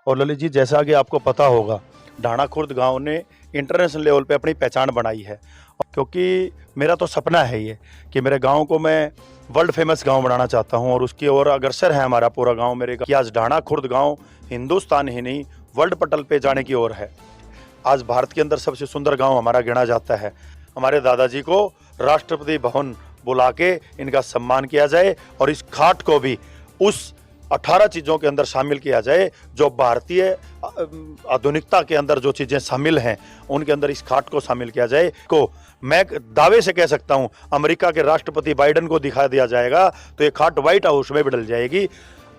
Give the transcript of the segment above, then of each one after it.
और ललित जी, जैसा कि आपको पता होगा, ढाणा खुर्द गांव ने इंटरनेशनल लेवल पे अपनी पहचान बनाई है, क्योंकि मेरा तो सपना है ये कि मेरे गांव को मैं वर्ल्ड फेमस गांव बनाना चाहता हूं और उसकी ओर अग्रसर है हमारा पूरा गांव मेरे कि आज ढाणा खुर्द गांव हिंदुस्तान ही नहीं वर्ल्ड पटल पे जाने की ओर है। आज भारत के अंदर सबसे सुंदर गांव हमारा गिना जाता है। हमारे दादाजी को राष्ट्रपति भवन बुला के इनका सम्मान किया जाए और इस घाट को भी उस 18 चीज़ों के अंदर शामिल किया जाए जो भारतीय आधुनिकता के अंदर जो चीज़ें शामिल हैं उनके अंदर इस घाट को शामिल किया जाए। को मैं दावे से कह सकता हूं, अमेरिका के राष्ट्रपति बाइडेन को दिखा दिया जाएगा तो ये घाट व्हाइट हाउस में बदल जाएगी।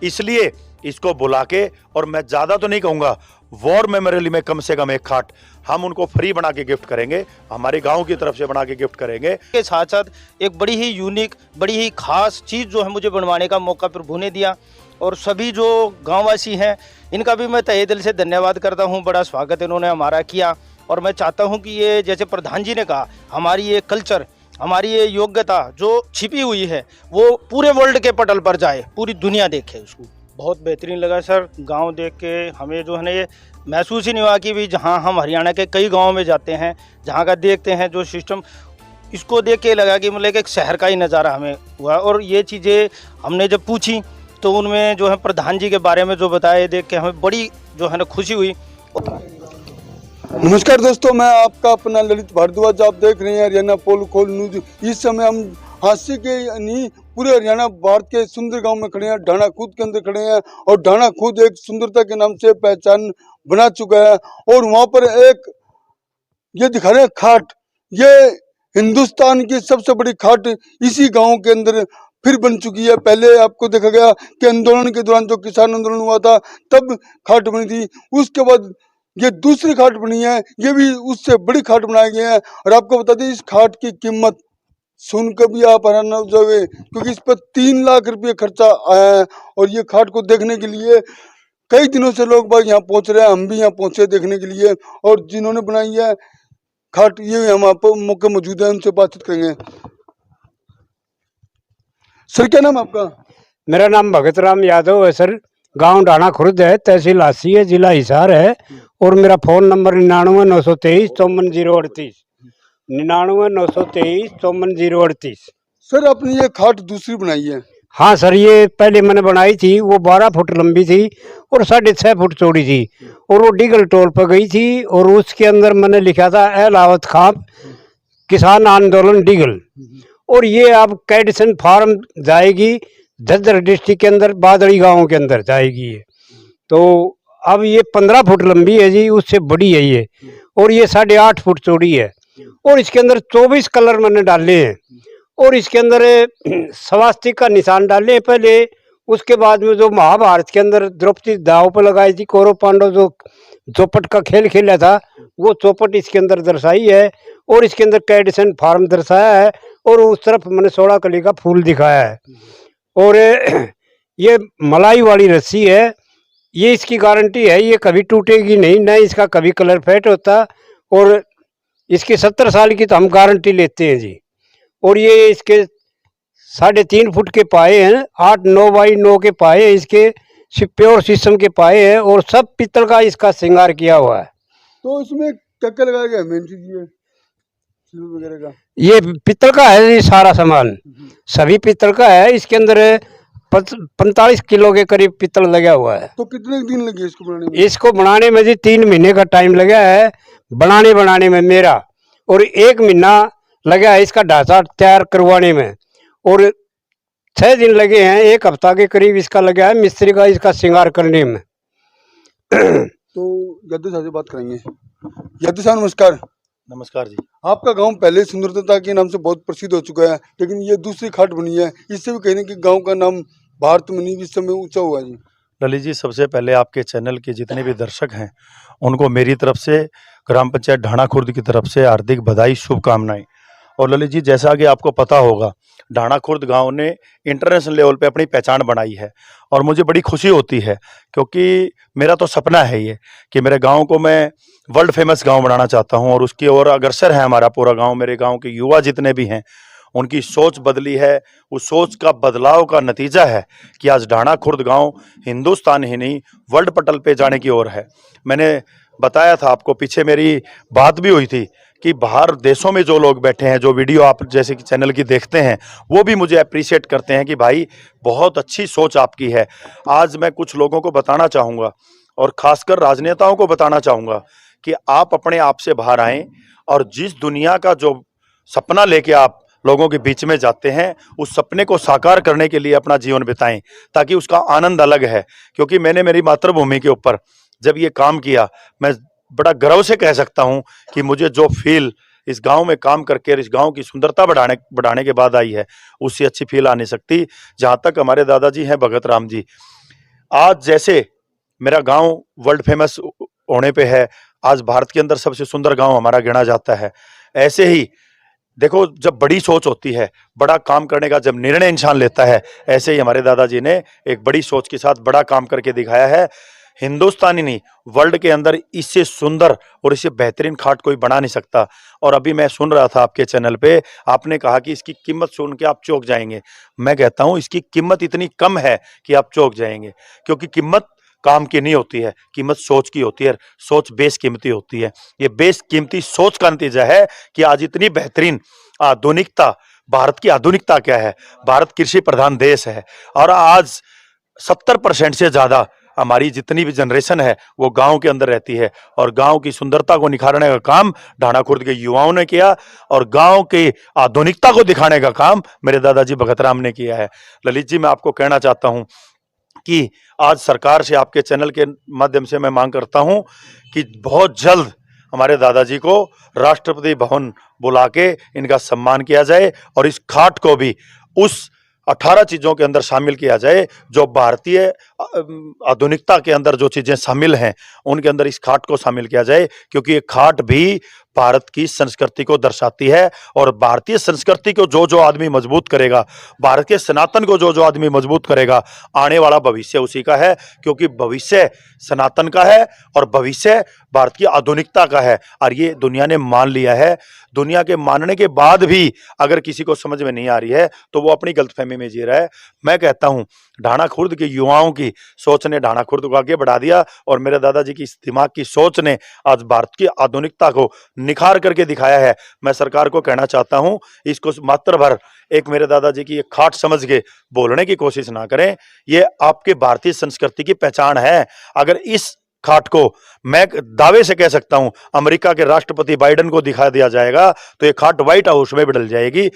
इसलिए इसको बुला के, और मैं ज़्यादा तो नहीं कहूँगा, वॉर मेमोरियल में कम से कम एक खाट हम उनको फ्री बना के गिफ्ट करेंगे, हमारे गांव की तरफ से बना के गिफ्ट करेंगे। के साथ साथ एक बड़ी ही यूनिक, बड़ी ही खास चीज़ जो है मुझे बनवाने का मौका प्रभु ने दिया, और सभी जो गांववासी हैं इनका भी मैं तहे दिल से धन्यवाद करता हूं। बड़ा स्वागत इन्होंने हमारा किया, और मैं चाहता हूं कि ये जैसे प्रधान जी ने कहा, हमारी ये कल्चर, हमारी ये योग्यता जो छिपी हुई है वो पूरे वर्ल्ड के पटल पर जाए, पूरी दुनिया देखे उसको। बहुत बेहतरीन लगा सर, गांव देख के हमें जो है ना ये महसूस ही नहीं हुआ कि भी जहां हम हरियाणा के कई गांवों में जाते हैं, जहां का देखते हैं जो सिस्टम, इसको देख के लगा कि मतलब एक शहर का ही नज़ारा हमें हुआ। और ये चीज़ें हमने जब पूछी तो उनमें जो है प्रधान जी के बारे में जो बताया देख के हमें बड़ी जो है ना खुशी हुई। नमस्कार दोस्तों, मैं आपका अपना ललित भारद्वाज, आप देख रहे हैं हरियाणा पोल खोल न्यूज। इस समय हम हादसे के नहीं पूरे हरियाणा भारत के सुंदर गांव में खड़े हैं, ढाणा खुद के अंदर खड़े हैं, और ढाणा खुद एक सुंदरता के नाम से पहचान बना चुका है। और वहां पर एक ये दिखा रहे हैं खाट, ये हिंदुस्तान की सबसे बड़ी खाट इसी गांव के अंदर फिर बन चुकी है। पहले आपको देखा गया कि आंदोलन के दौरान जो किसान आंदोलन हुआ था तब खाट बनी थी, उसके बाद ये दूसरी खाट बनी है, ये भी उससे बड़ी खाट बनाई गई है। और आपको बता दें, इस खाट की कीमत सुनकर भी आप हैरान हो जाओगे, क्योंकि इस पर 3 लाख रुपये खर्चा आया है। और ये खाट को देखने के लिए कई दिनों से लोग बाग यहाँ पहुंच रहे हैं, हम भी यहाँ पहुंचे देखने के लिए। और जिन्होंने बनाई है खाट, ये हम आप मौके मौजूद है, उनसे बातचीत करेंगे। सर, क्या नाम है आपका? मेरा नाम भगत राम यादव है सर, गांव ढाणा खुर्द है, तहसील हासी है, जिला हिसार है। और मेरा फ़ोन नंबर 99 923 54 038, 99 923 54 038। सर, आपने ये खाट दूसरी बनाई है? हाँ सर, ये पहले मैंने बनाई थी, वो 12 फुट लंबी थी और 6.5 फुट चौड़ी थी, और वो डिगल टोल पर गई थी। और उसके अंदर मैंने लिखा था एलावत खां किसान आंदोलन डिगल। और ये अब कैडिसन फार्म जाएगी, झज्जर डिस्ट्रिक्ट के अंदर बादड़ी गांव के अंदर जाएगी ये। तो अब ये 15 फुट लंबी है जी, उससे बड़ी है ये, और ये 8.5 फुट चौड़ी है। और इसके अंदर 24 कलर मैंने डाले हैं, और इसके अंदर स्वास्तिक का निशान डाले हैं पहले। उसके बाद में जो महाभारत के अंदर द्रौपदी दाव पर लगाई थी, कौरव पांडव जो चौपट का खेल खेला था, वो चौपट इसके अंदर दर्शाई है। और इसके अंदर कैडिसन फार्म दर्शाया है, और उस तरफ मैंने 16 कली का फूल दिखाया है। और ये मलाई वाली रस्सी है, ये इसकी गारंटी है, ये कभी टूटेगी नहीं, न इसका कभी कलर फेड होता। और इसकी 70 साल की तो हम गारंटी लेते हैं जी। और ये इसके 3.5 फुट के पाए हैं, 8-9 बाई 9 के पाए हैं, इसके प्योर शीशम के पाए हैं, और सब पीतल का इसका श्रृंगार किया हुआ है। तो इसमें क्या लगाया गया? मेन चीज ये वगैरह का, ये पीतल का है, ये सारा सामान सभी पीतल का है। इसके अंदर 45 किलो के करीब पीतल लगा हुआ है। तो कितने दिन लगे इसको बनाने में? इसको बनाने में जी 3 महीने का टाइम लगा है, बनाने में मेरा, और 1 महीना लगा है इसका ढांचा तैयार करवाने में, और 6 दिन लगे हैं, 1 हफ्ता के करीब इसका लगा है मिस्त्री का इसका श्रृंगार करने में। तो यदु साहब से बात करेंगे। यदु साहब नमस्कार। नमस्कार जी। आपका गांव पहले सुंदरता के नाम से बहुत प्रसिद्ध हो चुका है, लेकिन ये दूसरी खाट बनी है, इससे भी कहने कि गांव का नाम भारत में नहीं विश्व में ऊंचा हुआ जी। ललित जी, सबसे पहले आपके चैनल के जितने भी दर्शक हैं उनको मेरी तरफ से, ग्राम पंचायत ढाणा खुर्द की तरफ से हार्दिक बधाई, शुभकामनाएं। और ललित जी, जैसा कि आपको पता होगा, ढाणा खुर्द गांव ने इंटरनेशनल लेवल पे अपनी पहचान बनाई है, और मुझे बड़ी खुशी होती है, क्योंकि मेरा तो सपना है ये कि मेरे गांव को मैं वर्ल्ड फेमस गांव बनाना चाहता हूं और उसकी ओर अग्रसर है हमारा पूरा गांव। मेरे गांव के युवा जितने भी हैं उनकी सोच बदली है। उस सोच का बदलाव का नतीजा है कि आज ढाणा खुर्द गांव हिंदुस्तान ही नहीं वर्ल्ड पटल पे जाने की ओर है। मैंने बताया था आपको, पीछे मेरी बात भी हुई थी कि बाहर देशों में जो लोग बैठे हैं, जो वीडियो आप जैसे कि चैनल की देखते हैं, वो भी मुझे अप्रिशिएट करते हैं कि भाई बहुत अच्छी सोच आपकी है। आज मैं कुछ लोगों को बताना चाहूँगा और खासकर राजनेताओं को बताना चाहूँगा कि आप अपने आप से बाहर आएं और जिस दुनिया का जो सपना लेके आप लोगों के बीच में जाते हैं, उस सपने को साकार करने के लिए अपना जीवन बिताएं, ताकि उसका आनंद अलग है। क्योंकि मैंने मेरी मातृभूमि के ऊपर जब ये काम किया, मैं बड़ा गर्व से कह सकता हूं कि मुझे जो फील इस गांव में काम करके और इस गांव की सुंदरता बढ़ाने के बाद आई है, उससे अच्छी फील आ नहीं सकती। जहां तक हमारे दादाजी हैं भगत राम जी, आज जैसे मेरा गांव वर्ल्ड फेमस होने पे है, आज भारत के अंदर सबसे सुंदर गांव हमारा गिना जाता है, ऐसे ही देखो जब बड़ी सोच होती है, बड़ा काम करने का जब निर्णय इंसान लेता है, ऐसे ही हमारे दादाजी ने एक बड़ी सोच के साथ बड़ा काम करके दिखाया है। हिंदुस्तान ही नहीं, वर्ल्ड के अंदर इससे सुंदर और इससे बेहतरीन खाट कोई बना नहीं सकता। और अभी मैं सुन रहा था आपके चैनल पे, आपने कहा कि इसकी कीमत सुन के आप चौंक जाएंगे। मैं कहता हूं इसकी कीमत इतनी कम है कि आप चौंक जाएंगे, क्योंकि कीमत काम की नहीं होती है, कीमत सोच की होती है। सोच बेशकीमती होती है। ये बेशकीमती सोच का नतीजा है कि आज इतनी बेहतरीन आधुनिकता, भारत की आधुनिकता क्या है, भारत कृषि प्रधान देश है और आज 70% से ज्यादा हमारी जितनी भी जनरेशन है वो गांव के अंदर रहती है और गांव की सुंदरता को निखारने का काम ढाणा खुर्द के युवाओं ने किया और गांव की आधुनिकता को दिखाने का काम मेरे दादाजी भगत राम ने किया है। ललित जी, मैं आपको कहना चाहता हूं कि आज सरकार से आपके चैनल के माध्यम से मैं मांग करता हूं कि बहुत जल्द हमारे दादाजी को राष्ट्रपति भवन बुला के इनका सम्मान किया जाए और इस खाट को भी उस 18 चीजों के अंदर शामिल किया जाए जो भारतीय आधुनिकता के अंदर जो चीजें शामिल हैं उनके अंदर इस खाट को शामिल किया जाए, क्योंकि ये खाट भी भारत की संस्कृति को दर्शाती है और भारतीय संस्कृति को जो जो आदमी मजबूत करेगा, भारत के सनातन को जो जो आदमी मजबूत करेगा, आने वाला भविष्य उसी का है, क्योंकि भविष्य सनातन का है और भविष्य भारत की आधुनिकता का है। और ये दुनिया ने मान लिया है। दुनिया के मानने के बाद भी अगर किसी को समझ में नहीं आ रही है तो वो अपनी गलतफहमी में जी रहा है। मैं कहता हूं ढाणा खुर्द के युवाओं की सोच ने ढाणा खुर्द को आगे बढ़ा दिया और मेरे दादाजी की इस दिमाग की सोच ने आज भारत की आधुनिकता को निखार करके दिखाया है। मैं सरकार को कहना चाहता हूं, इसको मात्र भर एक मेरे दादाजी की एक खाट समझ के बोलने की कोशिश ना करें। ये आपके भारतीय संस्कृति की पहचान है। अगर इस खाट को मैं दावे से कह सकता हूं अमेरिका के राष्ट्रपति बाइडेन को दिखा दिया जाएगा तो ये खाट व्हाइट हाउस में बदल जाएगी।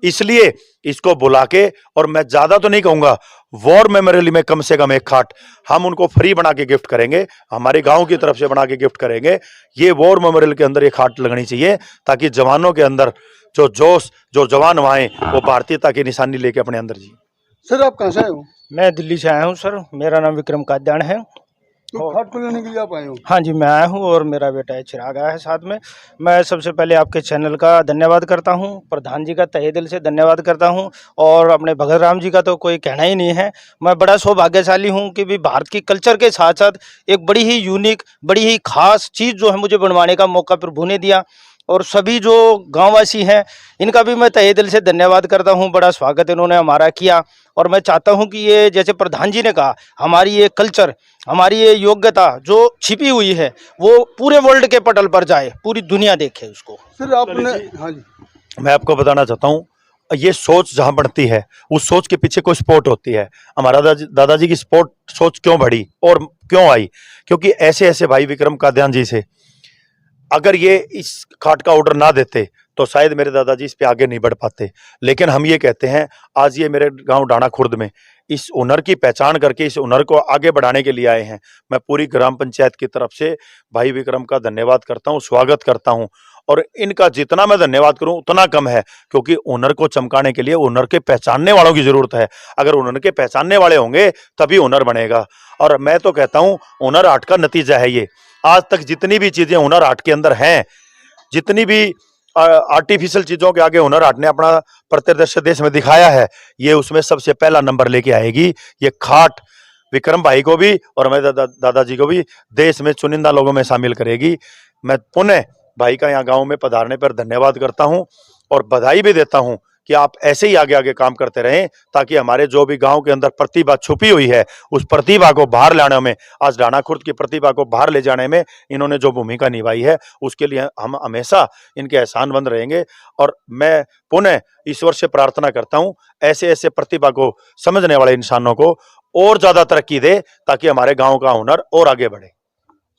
इसलिए इसको बुला के, और मैं ज्यादा तो नहीं कहूंगा, वॉर मेमोरियल में कम से कम एक खाट हम उनको फ्री बना के गिफ्ट करेंगे, हमारे गांव की तरफ से बना के गिफ्ट करेंगे। ये वॉर मेमोरियल के अंदर एक खाट लगनी चाहिए ताकि जवानों के अंदर जो जोश, जो जवान वहां वो भारतीयता की निशानी लेके अपने अंदर जी। सर आप कहाँ से आए हो? मैं दिल्ली से आया हूँ सर, मेरा नाम विक्रम काद्यान है। तो खाट को लेने के लिए आप आए हो? हाँ जी, मैं आया हूँ और मेरा बेटा है चिराग आया है साथ में। मैं सबसे पहले आपके चैनल का धन्यवाद करता हूँ, प्रधान जी का तहे दिल से धन्यवाद करता हूँ और अपने भगत राम जी का तो कोई कहना ही नहीं है। मैं बड़ा सौभाग्यशाली हूँ कि भी भारत की कल्चर के साथ साथ एक बड़ी ही यूनिक, बड़ी ही खास चीज़ जो है मुझे बनवाने का मौका प्रभु ने दिया और सभी जो गांववासी हैं इनका भी मैं तहे दिल से धन्यवाद करता हूं। बड़ा स्वागत इन्होंने हमारा किया और मैं चाहता हूं कि ये जैसे प्रधान जी ने कहा, हमारी ये कल्चर, हमारी ये योग्यता जो छिपी हुई है वो पूरे वर्ल्ड के पटल पर जाए, पूरी दुनिया देखे उसको। सर आपने, हाँ जी, मैं आपको बताना चाहता हूँ, ये सोच जहां बढ़ती है उस सोच के पीछे कोई स्पोर्ट होती है। हमारा दादाजी की स्पोर्ट सोच क्यों बढ़ी और क्यों आई? क्योंकि ऐसे ऐसे भाई विक्रम काद्यान जी से अगर ये इस खाट का ऑर्डर ना देते तो शायद मेरे दादाजी इस पे आगे नहीं बढ़ पाते। लेकिन हम ये कहते हैं, आज ये मेरे गांव ढाणा खुर्द में इस हुनर की पहचान करके इस हुनर को आगे बढ़ाने के लिए आए हैं। मैं पूरी ग्राम पंचायत की तरफ से भाई विक्रम का धन्यवाद करता हूँ, स्वागत करता हूँ। और इनका जितना मैं धन्यवाद करूं उतना कम है, क्योंकि हुनर को चमकाने के लिए हुनर के पहचानने वालों की जरूरत है। अगर हुनर के पहचानने वाले होंगे तभी हुनर बनेगा। और मैं तो कहता हूं हुनर हाट का नतीजा है ये। आज तक जितनी भी चीजें हुनर हाट के अंदर हैं, जितनी भी आर्टिफिशियल चीजों के आगे हुनर हाट ने अपना प्रत्यक्ष देश में दिखाया है, ये उसमें सबसे पहला नंबर लेके आएगी। ये खाट विक्रम भाई को भी और मेरे दादाजी को भी देश में चुनिंदा लोगों में शामिल करेगी। मैं पुनः भाई का यहाँ गांव में पधारने पर धन्यवाद करता हूं और बधाई भी देता हूं कि आप ऐसे ही आगे आगे काम करते रहें, ताकि हमारे जो भी गांव के अंदर प्रतिभा छुपी हुई है उस प्रतिभा को बाहर लाने में, आज ढाणा खुर्द की प्रतिभा को बाहर ले जाने में इन्होंने जो भूमिका निभाई है उसके लिए हम हमेशा इनके एहसानमंद रहेंगे। और मैं पुनः ईश्वर से प्रार्थना करता हूं ऐसे ऐसे प्रतिभा को समझने वाले इंसानों को और ज्यादा तरक्की दे, ताकि हमारे गांव का हुनर और आगे बढ़े।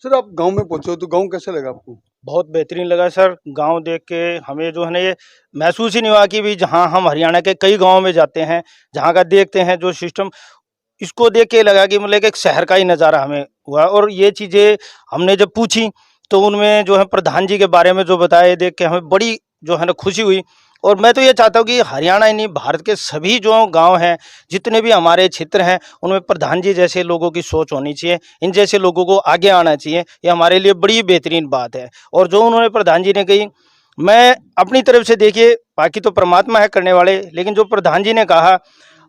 सर आप गांव में पहुंचे हो तो गांव कैसा लगा आपको? बहुत बेहतरीन लगा सर। गांव देख के हमें जो है ना ये महसूस ही नहीं हुआ कि भी जहां हम हरियाणा के कई गांव में जाते हैं, जहां का देखते हैं जो सिस्टम, इसको देख के लगा कि मतलब एक शहर का ही नज़ारा हमें हुआ। और ये चीज़ें हमने जब पूछी तो उनमें जो है प्रधान जी के बारे में जो बताया, देख के हमें बड़ी जो है ना खुशी हुई। और मैं तो ये चाहता हूँ कि हरियाणा ही नहीं, भारत के सभी जो गांव हैं, जितने भी हमारे क्षेत्र हैं, उनमें प्रधान जी जैसे लोगों की सोच होनी चाहिए, इन जैसे लोगों को आगे आना चाहिए। ये हमारे लिए बड़ी बेहतरीन बात है। और जो उन्होंने प्रधान जी ने कही, मैं अपनी तरफ से, देखिए बाकी तो परमात्मा है करने वाले, लेकिन जो प्रधान जी ने कहा,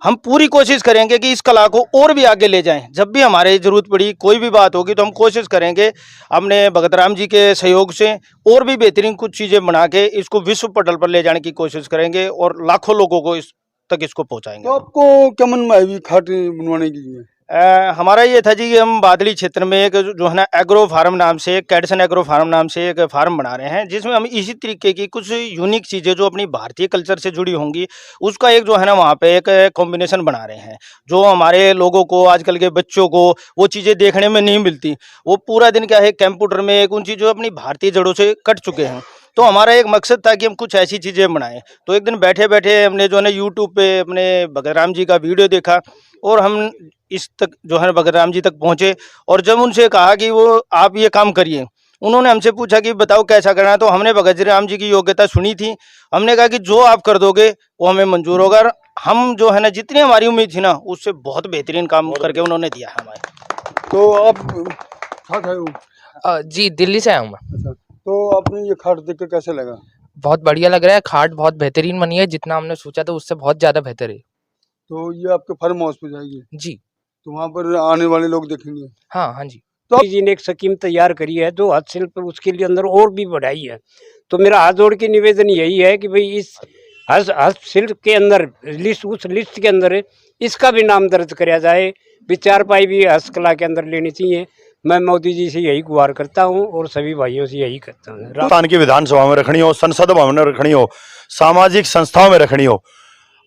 हम पूरी कोशिश करेंगे कि इस कला को और भी आगे ले जाएं। जब भी हमारे ज़रूरत पड़ी, कोई भी बात होगी, तो हम कोशिश करेंगे अपने भगत राम जी के सहयोग से और भी बेहतरीन कुछ चीज़ें बना के इसको विश्व पटल पर ले जाने की कोशिश करेंगे और लाखों लोगों को इस तक इसको पहुंचाएंगे। तो आपको क्या मन में आई खाट बनवाने के लिए? हमारा ये था जी कि हम बादली क्षेत्र में एक जो है ना एग्रो फार्म नाम से, कैडसन एग्रो फार्म नाम से एक फार्म बना रहे हैं, जिसमें हम इसी तरीके की कुछ यूनिक चीज़ें जो अपनी भारतीय कल्चर से जुड़ी होंगी, उसका एक जो है ना वहाँ पे एक कॉम्बिनेशन बना रहे हैं, जो हमारे लोगों को, आजकल के बच्चों को वो चीज़ें देखने में नहीं मिलती। वो पूरा दिन क्या है, कंप्यूटर में एक उन चीज़ों, अपनी भारतीय जड़ों से कट चुके हैं। तो हमारा एक मकसद था कि हम कुछ ऐसी चीज़ें बनाएं। तो एक दिन बैठे बैठे हमने जो है ना यूट्यूब पे अपने भगत राम जी का वीडियो देखा, और हम इस तक जो है भगत राम जी तक पहुँचे। और जब उनसे कहा कि वो आप ये काम करिए, उन्होंने हमसे पूछा कि बताओ कैसा करना है। तो हमने भगत राम जी की योग्यता सुनी थी। हमने कहा कि जो आप कर दोगे वो हमें मंजूर होगा। और हम जो है ना, जितनी हमारी उम्मीद थी ना, उससे बहुत बेहतरीन काम करके उन्होंने दिया है हमें। तो आप खाट आए हो? जी, दिल्ली से आया हूँ मैं। अच्छा, तो आपने ये खाट देख कर कैसे लगा? बहुत बढ़िया लग रहा है, खाट बहुत बेहतरीन बनी है, जितना हमने सोचा था उससे बहुत ज़्यादा बेहतर है। तो ये आपके फार्म हाउस पे जाएगी, जी, तो वहाँ पर आने वाले लोग देखेंगे? हाँ, हाँ जी। तो जी ने एक स्कीम तैयार करी है जो हस्तशिल्प, उसके लिए अंदर और भी बढ़ाई है। तो मेरा हाथ जोड़ के निवेदन यही है कि भाई इस हस्तशिल्प के अंदर लिस्ट, उस लिस्ट के अंदर इसका भी नाम दर्ज कराया जाए। भी 4 पाई भी हस्तकला के अंदर लेनी चाहिए। मैं मोदी जी से यही गुहार करता हूँ और सभी भाइयों से यही करता हूँ। राजस्थान की विधानसभा में रखनी हो, संसद भवन में रखनी हो, सामाजिक संस्थाओं में रखनी हो,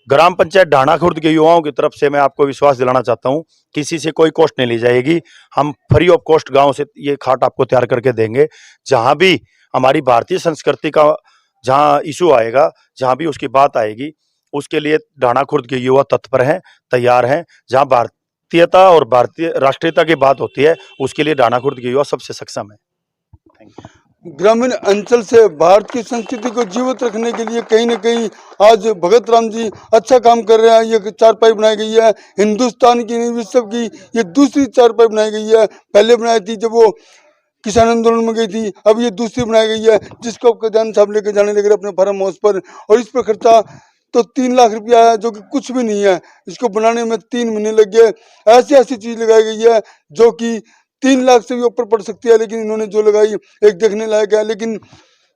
ग्राम पंचायत ढाणा खुर्द के युवाओं की तरफ से मैं आपको विश्वास दिलाना चाहता हूं, किसी से कोई कॉस्ट नहीं ली जाएगी। हम फ्री ऑफ कॉस्ट गांव से ये खाट आपको तैयार करके देंगे। जहां भी हमारी भारतीय संस्कृति का जहां इशू आएगा, जहां भी उसकी बात आएगी, उसके लिए ढाणा खुर्द के युवा तत्पर हैं, तैयार हैं। जहां भारतीयता और भारतीय राष्ट्रीयता की बात होती है, उसके लिए ढाणा खुर्द के युवा सबसे सक्षम है। Thank you. ग्रामीण अंचल से भारत की संस्कृति को जीवित रखने के लिए कहीं न कहीं आज भगत राम जी अच्छा काम कर रहे हैं। ये चारपाई बनाई गई है, हिंदुस्तान की नहीं विश्व की ये दूसरी चारपाई बनाई गई है। पहले बनाई थी जब वो किसान आंदोलन में गई थी, अब ये दूसरी बनाई गई है, जिसको प्रधान साहब लेके जाने लगे अपने फार्म हाउस पर। और इस पर खर्चा तो 3 लाख रुपया है, जो कि कुछ भी नहीं है। इसको बनाने में 3 महीने लग गए। ऐसी ऐसी चीज़ लगाई गई है जो कि 3 लाख से भी ऊपर पड़ सकती है, लेकिन इन्होंने जो लगाई एक देखने लायक है। लेकिन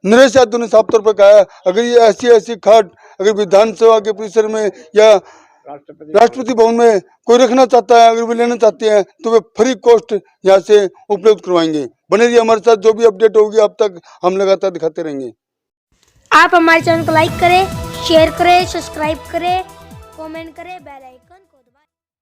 नरेश यादव ने साफ तौर पर कहा है, अगर ये ऐसी ऐसी खाट अगर विधानसभा के परिसर में या राष्ट्रपति भवन में कोई रखना चाहता है, अगर वे लेना चाहते हैं, तो वे फ्री कॉस्ट यहाँ से उपलब्ध करवाएंगे। बने रहिए हमारे साथ, जो भी अपडेट होगी अब तक हम लगातार दिखाते रहेंगे। आप हमारे चैनल को लाइक करें, शेयर करें, सब्सक्राइब करें, कमेंट करें, बेल आइकन